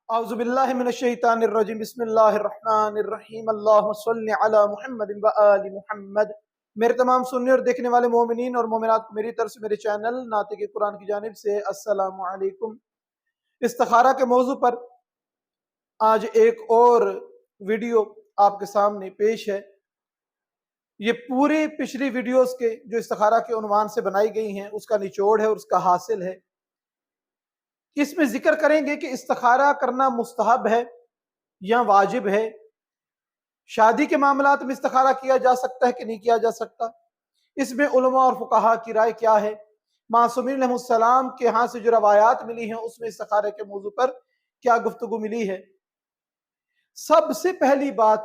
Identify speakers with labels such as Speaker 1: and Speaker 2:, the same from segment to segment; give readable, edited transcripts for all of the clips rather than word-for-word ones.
Speaker 1: اعوذ باللہ من الشیطان الرجیم بسم اللہ الرحمن الرحیم اللہم صلی علی محمد و آل محمد۔ میرے تمام سننے اور دیکھنے والے مومنین اور مومنات کو میری طرف سے میرے چینل ناطق قرآن کی جانب سے السلام علیکم۔ استخارہ کے موضوع پر آج ایک اور ویڈیو آپ کے سامنے پیش ہے۔ یہ پوری پچھلی ویڈیوز کے جو استخارہ کے عنوان سے بنائی گئی ہیں اس کا نچوڑ ہے اور اس کا حاصل ہے۔ اس میں ذکر کریں گے کہ استخارہ کرنا مستحب ہے یا واجب ہے، شادی کے معاملات میں استخارہ کیا جا سکتا ہے کہ نہیں کیا جا سکتا، اس میں علماء اور فقہا کی رائے کیا ہے، معصومین علیہ السلام کے ہاں سے جو روایات ملی ہیں اس میں استخارے کے موضوع پر کیا گفتگو ملی ہے۔ سب سے پہلی بات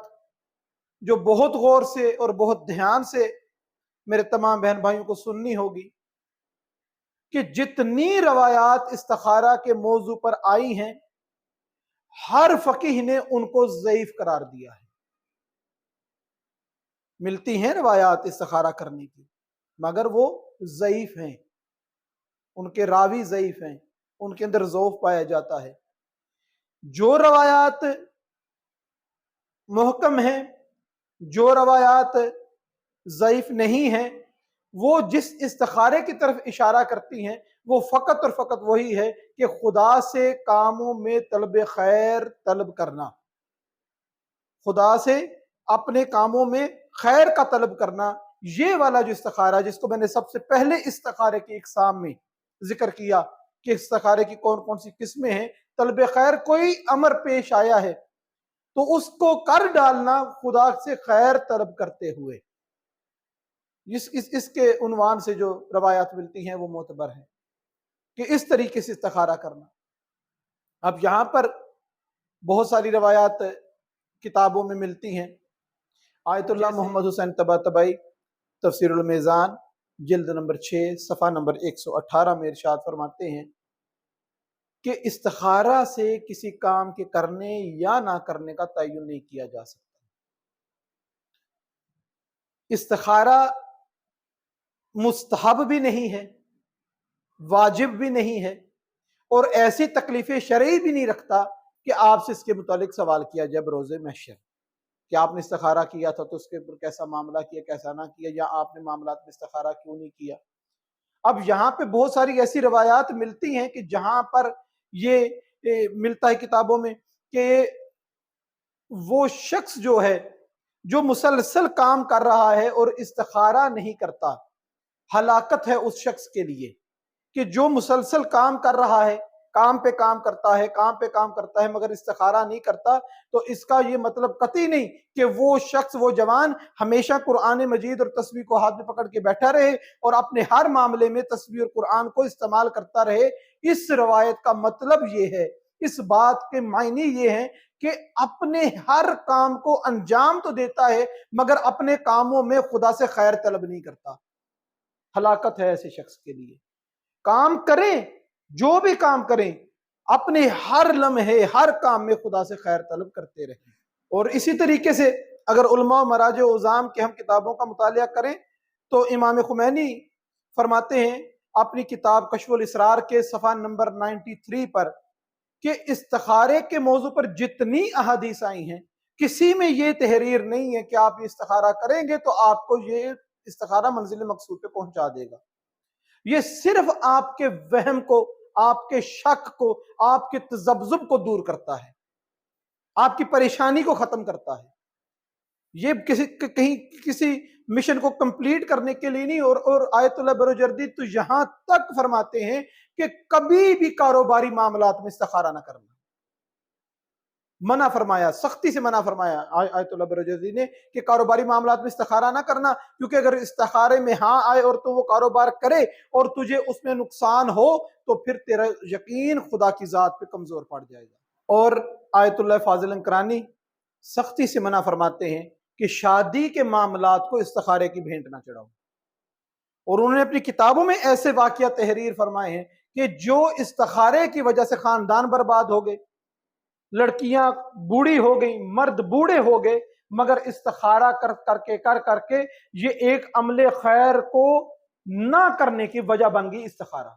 Speaker 1: جو بہت غور سے اور بہت دھیان سے میرے تمام بہن بھائیوں کو سننی ہوگی کہ جتنی روایات استخارہ کے موضوع پر آئی ہیں ہر فقیہ نے ان کو ضعیف قرار دیا ہے۔ ملتی ہیں روایات استخارہ کرنے کی مگر وہ ضعیف ہیں، ان کے راوی ضعیف ہیں، ان کے اندر ضعف پایا جاتا ہے۔ جو روایات محکم ہیں، جو روایات ضعیف نہیں ہیں، وہ جس استخارے کی طرف اشارہ کرتی ہیں وہ فقط اور فقط وہی ہے کہ خدا سے کاموں میں طلب خیر طلب کرنا، خدا سے اپنے کاموں میں خیر کا طلب کرنا۔ یہ والا جو استخارہ جس کو میں نے سب سے پہلے استخارے کی اقسام میں ذکر کیا کہ استخارے کی کون کون سی قسمیں ہیں، طلب خیر کوئی امر پیش آیا ہے تو اس کو کر ڈالنا خدا سے خیر طلب کرتے ہوئے، اس کے عنوان سے جو روایات ملتی ہیں وہ معتبر ہیں کہ اس طریقے سے استخارہ کرنا۔ اب یہاں پر بہت ساری روایات کتابوں میں ملتی ہیں۔ آیت اللہ محمد حسین طباطبائی تفسیر المیزان جلد نمبر 6 صفحہ نمبر 118 میں ارشاد فرماتے ہیں کہ استخارہ سے کسی کام کے کرنے یا نہ کرنے کا تعین نہیں کیا جا سکتا۔ استخارہ مستحب بھی نہیں ہے، واجب بھی نہیں ہے، اور ایسی تکلیف شرعی بھی نہیں رکھتا کہ آپ سے اس کے متعلق سوال کیا جائے بروز محشر کہ آپ نے استخارہ کیا تھا تو اس کے اوپر کیسا معاملہ کیا، کیسا نہ کیا، یا آپ نے معاملات میں استخارہ کیوں نہیں کیا۔ اب یہاں پہ بہت ساری ایسی روایات ملتی ہیں کہ جہاں پر یہ ملتا ہے کتابوں میں کہ وہ شخص جو ہے جو مسلسل کام کر رہا ہے اور استخارہ نہیں کرتا، ہلاکت ہے اس شخص کے لیے کہ جو مسلسل کام کر رہا ہے، کام پہ کام کرتا ہے، کام پہ کام کرتا ہے مگر استخارہ نہیں کرتا، تو اس کا یہ مطلب قطعی نہیں کہ وہ شخص، وہ جوان ہمیشہ قرآن مجید اور تسبیح کو ہاتھ میں پکڑ کے بیٹھا رہے اور اپنے ہر معاملے میں تسبیح اور قرآن کو استعمال کرتا رہے۔ اس روایت کا مطلب یہ ہے، اس بات کے معنی یہ ہے کہ اپنے ہر کام کو انجام تو دیتا ہے مگر اپنے کاموں میں خدا سے خیر طلب نہیں کرتا۔ ہلاکت ہے ایسے شخص کے لیے۔ کام کریں، جو بھی کام کریں، اپنے ہر لمحے ہر کام میں خدا سے خیر طلب کرتے رہیں۔ اور اسی طریقے سے اگر علماء مراجع و عظام کے ہم کتابوں کا مطالعہ کریں تو امام خمینی فرماتے ہیں اپنی کتاب کشف الاسرار کے صفحہ نمبر 93 پر کہ استخارے کے موضوع پر جتنی احادیث آئی ہیں کسی میں یہ تحریر نہیں ہے کہ آپ یہ استخارہ کریں گے تو آپ کو یہ استخارہ منزل مقصود پہ پہنچا دے گا۔ یہ صرف آپ کے وہم کو، آپ کے شک کو، آپ کے تذبذب کو دور کرتا ہے، آپ کی پریشانی کو ختم کرتا ہے۔ یہ کسی مشن کو کمپلیٹ کرنے کے لیے نہیں۔ اور آیت اللہ بروجردی تو یہاں تک فرماتے ہیں کہ کبھی بھی کاروباری معاملات میں استخارہ نہ کرنا، منع فرمایا، سختی سے منع فرمایا آیت اللہ بروجردی نے کہ کاروباری معاملات میں استخارہ نہ کرنا، کیونکہ اگر استخارے میں ہاں آئے اور تو وہ کاروبار کرے اور تجھے اس میں نقصان ہو تو پھر تیرا یقین خدا کی ذات پہ کمزور پڑ جائے گا۔ اور آیت اللہ فاضل انکرانی سختی سے منع فرماتے ہیں کہ شادی کے معاملات کو استخارے کی بھینٹ نہ چڑھاؤ، اور انہوں نے اپنی کتابوں میں ایسے واقعہ تحریر فرمائے ہیں کہ جو استخارے کی وجہ سے خاندان برباد ہو گئے، لڑکیاں بوڑھی ہو گئیں، مرد بوڑھے ہو گئے، مگر استخارہ کر کے یہ ایک عمل خیر کو نہ کرنے کی وجہ بن گئی استخارہ۔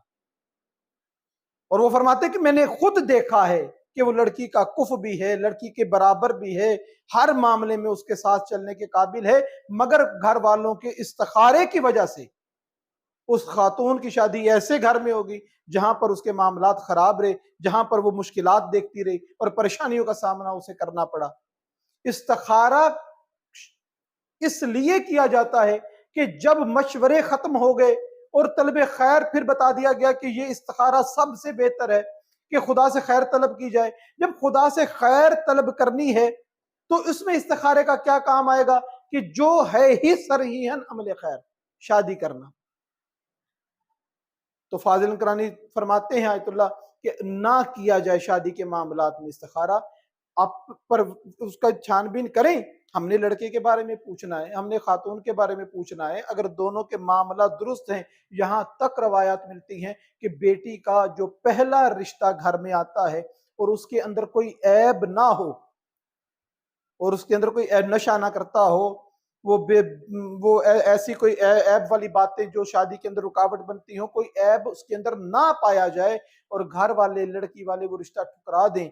Speaker 1: اور وہ فرماتے کہ میں نے خود دیکھا ہے کہ وہ لڑکی کا کف بھی ہے، لڑکی کے برابر بھی ہے، ہر معاملے میں اس کے ساتھ چلنے کے قابل ہے، مگر گھر والوں کے استخارے کی وجہ سے اس خاتون کی شادی ایسے گھر میں ہوگی جہاں پر اس کے معاملات خراب رہے، جہاں پر وہ مشکلات دیکھتی رہی اور پریشانیوں کا سامنا اسے کرنا پڑا۔ استخارہ اس لیے کیا جاتا ہے کہ جب مشورے ختم ہو گئے اور طلب خیر پھر بتا دیا گیا کہ یہ استخارہ سب سے بہتر ہے کہ خدا سے خیر طلب کی جائے، جب خدا سے خیر طلب کرنی ہے تو اس میں استخارے کا کیا کام آئے گا کہ جو ہے ہی صریحاً عمل خیر، شادی کرنا۔ تو فاضل کرانی فرماتے ہیں آیت اللہ کہ نہ کیا جائے شادی کے معاملات میں استخارہ، آپ پر اس کا چھان بین کریں۔ ہم نے لڑکے کے بارے میں پوچھنا ہے، ہم نے خاتون کے بارے میں پوچھنا ہے، اگر دونوں کے معاملات درست ہیں، یہاں تک روایات ملتی ہیں کہ بیٹی کا جو پہلا رشتہ گھر میں آتا ہے اور اس کے اندر کوئی عیب نہ ہو، اور اس کے اندر کوئی نشہ نہ کرتا ہو، وہ ایسی کوئی عیب والی باتیں جو شادی کے اندر رکاوٹ بنتی ہوں، کوئی عیب اس کے اندر نہ پایا جائے اور گھر والے لڑکی والے وہ رشتہ ٹھکرا دیں،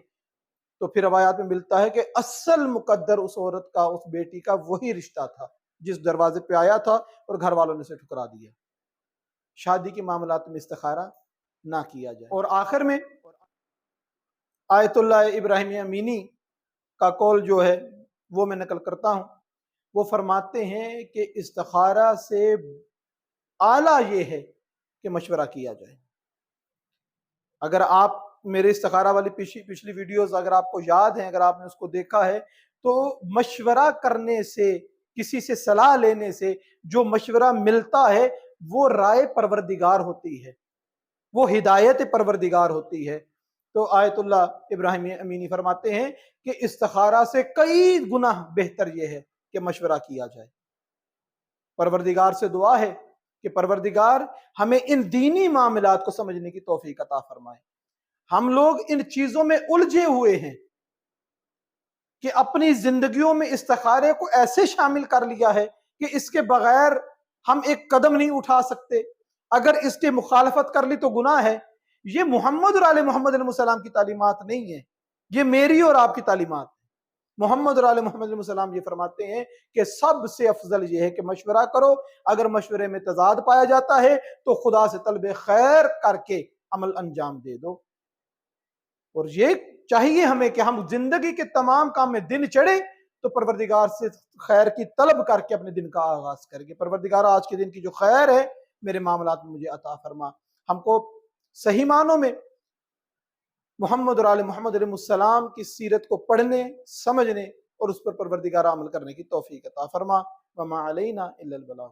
Speaker 1: تو پھر روایات میں ملتا ہے کہ اصل مقدر اس عورت کا، اس بیٹی کا وہی رشتہ تھا جس دروازے پہ آیا تھا اور گھر والوں نے اسے ٹھکرا دیا۔ شادی کے معاملات میں استخارہ نہ کیا جائے۔ اور آخر میں آیت اللہ ابراہیم امینی کا قول جو ہے وہ میں نقل کرتا ہوں، وہ فرماتے ہیں کہ استخارہ سے اعلیٰ یہ ہے کہ مشورہ کیا جائے۔ اگر آپ میرے استخارہ والی پچھلی ویڈیوز اگر آپ کو یاد ہیں، اگر آپ نے اس کو دیکھا ہے، تو مشورہ کرنے سے، کسی سے صلاح لینے سے جو مشورہ ملتا ہے وہ رائے پروردگار ہوتی ہے، وہ ہدایت پروردگار ہوتی ہے۔ تو آیت اللہ ابراہیم امینی فرماتے ہیں کہ استخارہ سے کئی گنا بہتر یہ ہے کہ مشورہ کیا جائے۔ پروردگار سے دعا ہے کہ پروردگار ہمیں ان دینی معاملات کو سمجھنے کی توفیق عطا فرمائے۔ ہم لوگ ان چیزوں میں الجھے ہوئے ہیں کہ اپنی زندگیوں میں استخارے کو ایسے شامل کر لیا ہے کہ اس کے بغیر ہم ایک قدم نہیں اٹھا سکتے، اگر اس کے مخالفت کر لی تو گناہ ہے۔ یہ محمد اور آل محمد علیہ السلام کی تعلیمات نہیں ہیں، یہ میری اور آپ کی تعلیمات ہیں۔ محمد اور آل محمد علیہ السلام یہ فرماتے ہیں کہ سب سے افضل یہ ہے کہ مشورہ کرو، اگر مشورے میں تضاد پایا جاتا ہے تو خدا سے طلب خیر کر کے عمل انجام دے دو۔ اور یہ چاہیے ہمیں کہ ہم زندگی کے تمام کام میں دن چڑھے تو پروردگار سے خیر کی طلب کر کے اپنے دن کا آغاز کریں گے۔ پروردگار آج کے دن کی جو خیر ہے میرے معاملات میں مجھے عطا فرما، ہم کو صحیح معنوں میں محمد اور آل محمد علیہ السلام کی سیرت کو پڑھنے، سمجھنے اور اس پر پروردگار عمل کرنے کی توفیق عطا فرما۔ وما علینا الا البلاغ۔